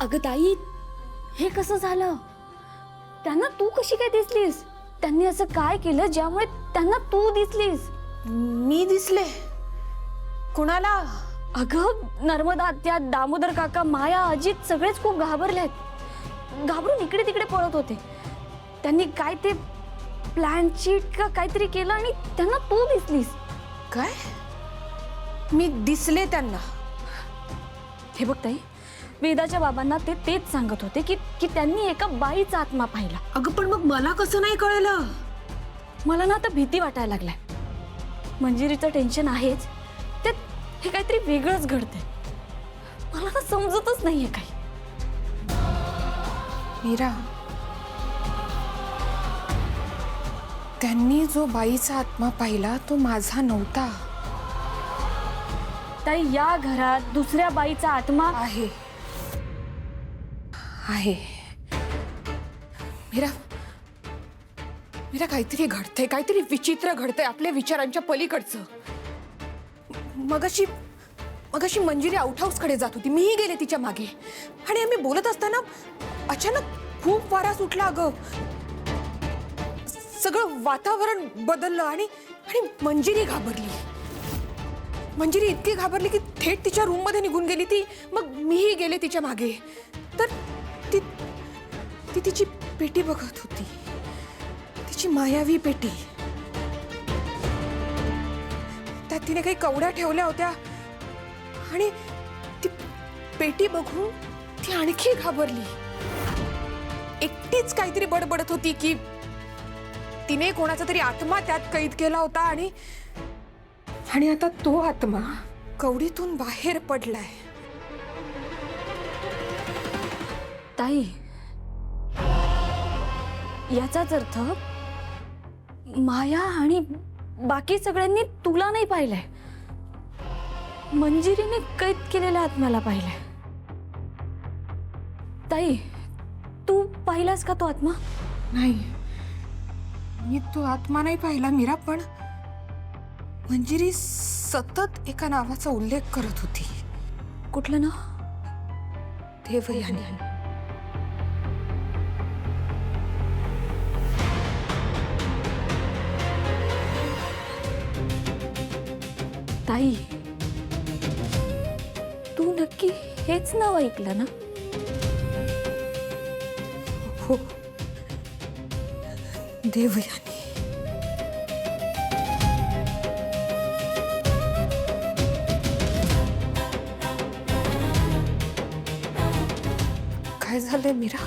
अगं ताई, हे कसं झालं? त्यांना तू कशी काय दिसलीस? त्यांनी असं काय केलं ज्यामुळे त्यांना तू दिसलीस? मी दिसले? कुणाला? अगं नर्मदा आत्या, दामोदर काका, माया, अजित सगळेच खूप घाबरलेत. घाबरून इकडे तिकडे पळत होते. त्यांनी काय ते प्लॅन शीट का काहीतरी केलं आणि त्यांना तू दिसलीस. काय? मी दिसले त्यांना? हे बघ ताई, वेदाच्या बाबांना तेच सांगत होते की त्यांनी एका बाईचा आत्मा पाहिला. अगं पण मग मला कसं नाही कळलं? मला ना आता भीती वाटायला लागलाय. मंजिरीचं टेन्शन आहेच, त्यात हे काहीतरी वेगळंच घडतंय. मला ना समजतच नाहीये काही. मीरा, त्यांनी जो बाईचा आत्मा पाहिला तो माझा नव्हता. ताई, या घरात दुसऱ्या बाईचा आत्मा आहे आहे. मीरा, मीरा, काहीतरी घडतंय, काहीतरी विचित्र घडतंय आपल्या विचारांच्या पलीकडचं. मगाशी मंजिरी आउट हाऊस कडे जात होती. मीही गेले तिच्या मागे आणि आम्ही बोलत असताना अचानक खूप वारा सुटला. अगं सगळं वातावरण बदललं आणि मंजिरी घाबरली. मंजिरी इतकी घाबरली की थेट तिच्या रूम मध्ये निघून गेली ती. मग मीही गेले तिच्या मागे. तर ती तिची पेटी बघत होती, तिची मायावी पेटी. त्यात तिने काही कवड्या ठेवल्या होत्या आणि ती पेटी बघून ती आणखी घाबरली. एकटीच काहीतरी बडबडत होती की तिने कोणाचा तरी आत्मा त्यात कैद केला होता आणि आता तो आत्मा कवडीतून बाहेर पडलाय. ताई, याचाच अर्थ माया आणि बाकी सगळ्यांनी तुला नाही पाहिलंय, मंजिरीने कैद केलेल्या आत्म्याला पाहिलंय. ताई, तू पाहिलास का तो आत्मा? नाही, मी तो आत्मा नाही पाहिला मीरा. पण मंजिरी सतत एका नावाचा उल्लेख करत होती. कुठलं ना? देवयानी. ताई, तू नक्की हेच नाव ऐकलं ना? हो, देवयानी. काय झालंय मीरा?